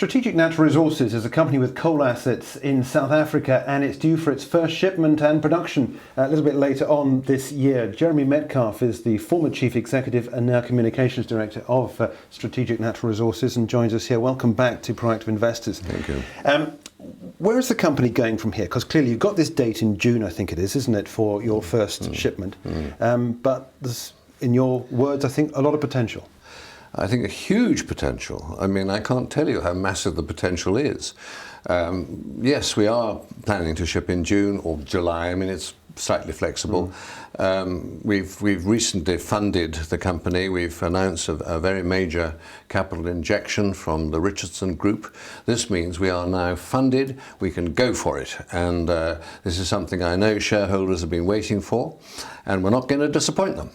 Strategic Natural Resources is a company with coal assets in South Africa, and it's due for its first shipment and production a little bit later on this year. Jeremy Metcalfe is the former Chief Executive and now Communications Director of Strategic Natural Resources and joins us here. Welcome back to Proactive Investors. Thank you. Where is the company going from here? Because clearly you've got this date in June, I think it is, isn't it, for your first shipment? But there's, in your words, I think a lot of potential. I think a huge potential. I mean, I can't tell you how massive the potential is. Yes, we are planning to ship in June or July. I mean, it's slightly flexible. We've recently funded the company. We've announced a very major capital injection from the Richardson Group. This means we are now funded. We can go for it. And this is something I know shareholders have been waiting for, and we're not going to disappoint them.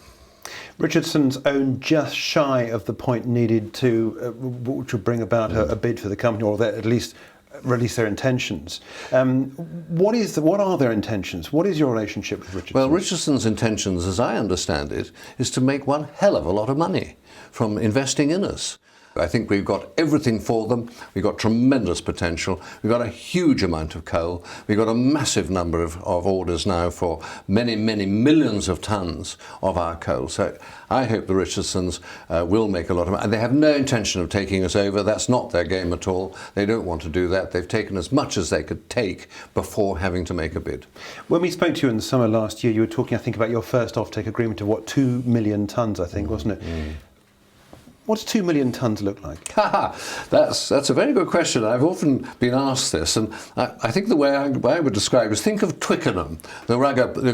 Richardson's own just shy of the point needed to bring about a bid for the company, or at least release their intentions. What are their intentions? What is your relationship with Richardson? Well, Richardson's intentions, as I understand it, is to make one hell of a lot of money from investing in us. I think we've got everything for them. We've got tremendous potential. We've got a huge amount of coal. We've got a massive number of orders now for many, many millions of tons of our coal. So I hope the Richardsons will make a lot of money. They have no intention of taking us over. That's not their game at all. They don't want to do that. They've taken as much as they could take before having to make a bid. When we spoke to you in the summer last year, you were talking, I think, about your first offtake agreement of 2 million tons, I think, wasn't it? What does 2 million tons look like? That's a very good question. I've often been asked this, and I think the way I would describe it is, think of Twickenham, the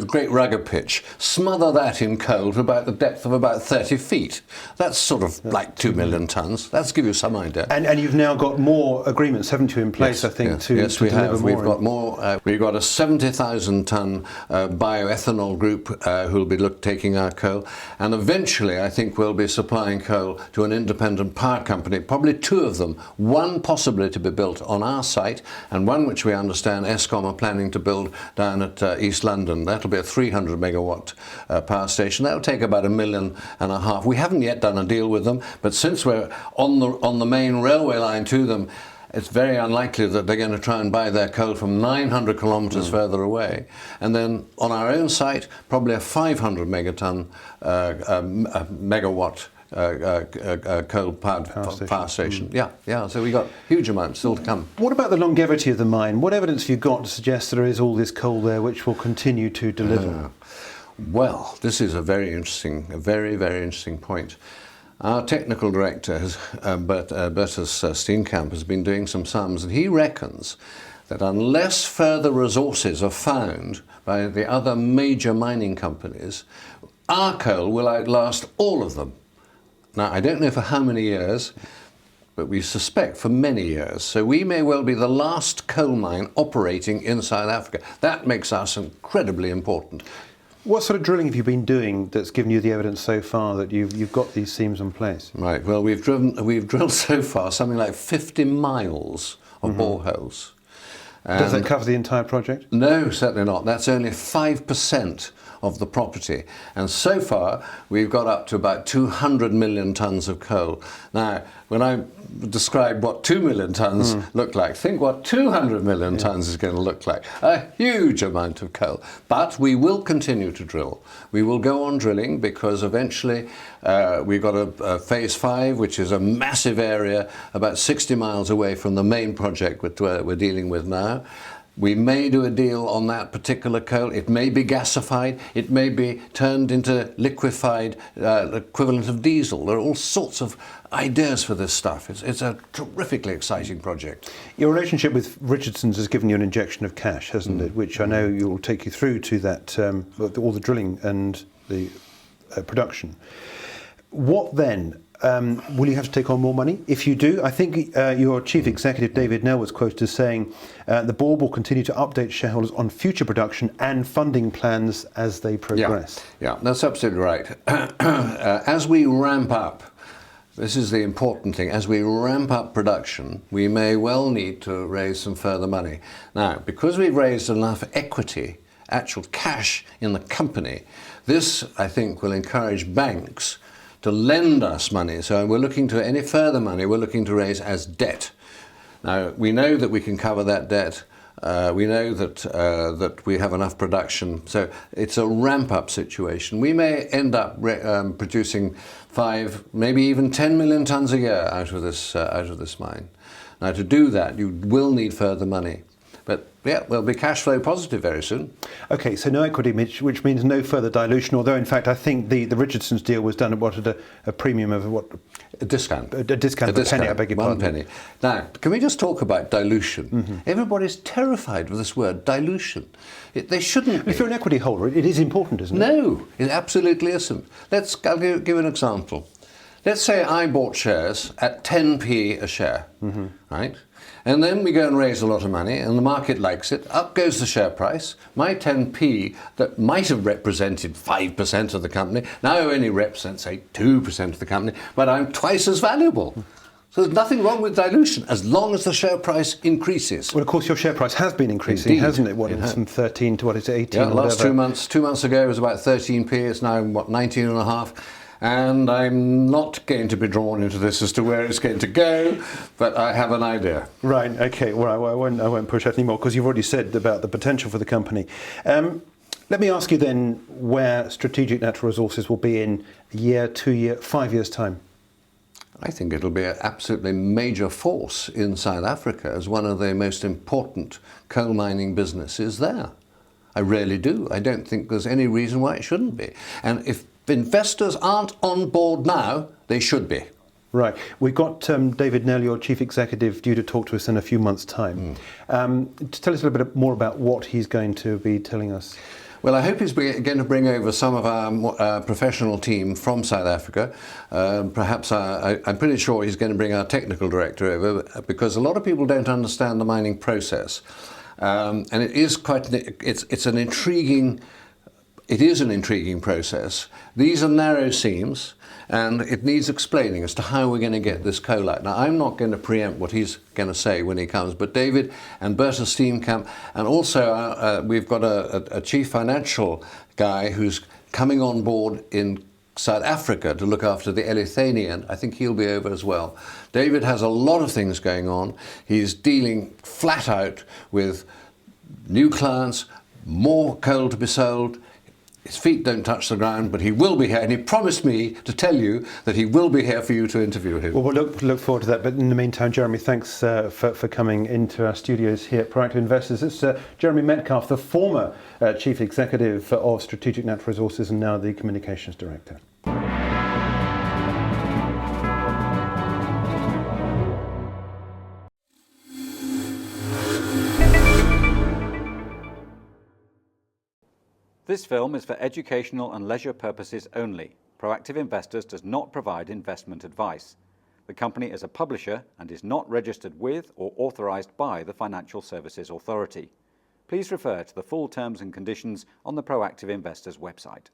great rugger pitch. Smother that in coal to about the depth of about 30 feet. That's sort of like 2 million tons. That's give you some idea. And you've now got more agreements, haven't you, in place, yes, I think, yes, to yes, we deliver have. more. We've got more. We've got a 70,000 ton bioethanol group who'll be taking our coal, and eventually I think we'll be supplying coal to an independent power company, probably two of them, one possibly to be built on our site and one which we understand Eskom are planning to build down at East London. That'll be a 300 megawatt power station. That'll take about $1.5 million. We haven't yet done a deal with them, but since we're on the main railway line to them, it's very unlikely that they're going to try and buy their coal from 900 kilometres further away. And then on our own site, probably a 500 megawatt coal-powered power station. Yeah. So we got huge amounts still to come. What about the longevity of the mine? What evidence have you got to suggest there is all this coal there which will continue to deliver? Well, this is a very very interesting point. Our technical director, Bertus Steenkamp, has been doing some sums, and he reckons that unless further resources are found by the other major mining companies, our coal will outlast all of them. Now, I don't know for how many years, but we suspect for many years. So we may well be the last coal mine operating in South Africa. That makes us incredibly important. What sort of drilling have you been doing that's given you the evidence so far that you've got these seams in place? Right. Well, we've drilled so far something like 50 miles of boreholes. Does that cover the entire project? No, certainly not. That's only 5% of the property. And so far, we've got up to about 200 million tons of coal. Now, when I describe what 2 million tons look like, think what 200 million tons is going to look like. A huge amount of coal. But we will continue to drill. We will go on drilling because eventually we've got a phase 5, which is a massive area about 60 miles away from the main project which we're dealing with now. We may do a deal on that particular coal. It may be gasified. It may be turned into liquefied equivalent of diesel. There are all sorts of ideas for this stuff. It's a terrifically exciting project. Your relationship with Richardson's has given you an injection of cash, hasn't it? Which I know will take you through to that, all the drilling and the production. What then? Will you have to take on more money? If you do, I think your chief executive, David Nell, was quoted as saying the board will continue to update shareholders on future production and funding plans as they progress. Yeah, that's absolutely right. As we ramp up, this is the important thing, as we ramp up production, we may well need to raise some further money. Now, because we've raised enough equity, actual cash in the company, this, I think, will encourage banks to lend us money. So we're looking to any further money, we're looking to raise as debt. Now, we know that we can cover that debt. We know that we have enough production, so it's a ramp-up situation. We may end up producing 5, maybe even 10 million tons a year out of this mine. Now, to do that, you will need further money. But yeah, we'll be cash flow positive very soon. Okay, so no equity, which means no further dilution, although in fact I think the Richardson's deal was done at a premium of what? A discount. A discount of a penny, I beg your pardon. 1 penny. Now, can we just talk about dilution? Everybody's terrified of this word, dilution. They shouldn't be. If you're an equity holder, it is important, isn't it? No, it absolutely isn't. I'll give an example. Let's say I bought shares at 10p a share, right? And then we go and raise a lot of money and the market likes it. Up goes the share price. My 10p that might have represented 5% of the company now only represents, say, 2% of the company, but I'm twice as valuable. So there's nothing wrong with dilution as long as the share price increases. Well, of course, your share price has been increasing, Indeed, hasn't it? It's from 13 to 18? Yeah, or last whatever. 2 months ago it was about 13p. It's now, 19 and a half. And I'm not going to be drawn into this as to where it's going to go, but I have an idea. Right, okay, well, I won't push that anymore because you've already said about the potential for the company. Let me ask you then where Strategic Natural Resources will be in a year, 2 year, 5 years' time. I think it'll be an absolutely major force in South Africa as one of the most important coal mining businesses there. I really do. I don't think there's any reason why it shouldn't be. And if investors aren't on board now, they should be. Right. We've got David Nell, your Chief Executive, due to talk to us in a few months' time. Just tell us a little bit more about what he's going to be telling us. Well, I hope he's going to bring over some of our professional team from South Africa. Perhaps I'm pretty sure he's going to bring our technical director over because a lot of people don't understand the mining process. And it is it's an intriguing process. These are narrow seams and it needs explaining as to how we're going to get this coal out. Now, I'm not going to preempt what he's going to say when he comes, but David and Bertha Steenkamp, and also we've got a chief financial guy who's coming on board in South Africa to look after the Elithanian. I think he'll be over as well. David has a lot of things going on. He's dealing flat out with new clients, more coal to be sold. His feet don't touch the ground, but he will be here, and he promised me to tell you that he will be here for you to interview him. Well, we'll look forward to that. But in the meantime, Jeremy, thanks for coming into our studios here at Proactive Investors. It's Jeremy Metcalfe, the former Chief Executive of Strategic Natural Resources and now the Communications Director. This film is for educational and leisure purposes only. Proactive Investors does not provide investment advice. The company is a publisher and is not registered with or authorized by the Financial Services Authority. Please refer to the full terms and conditions on the Proactive Investors website.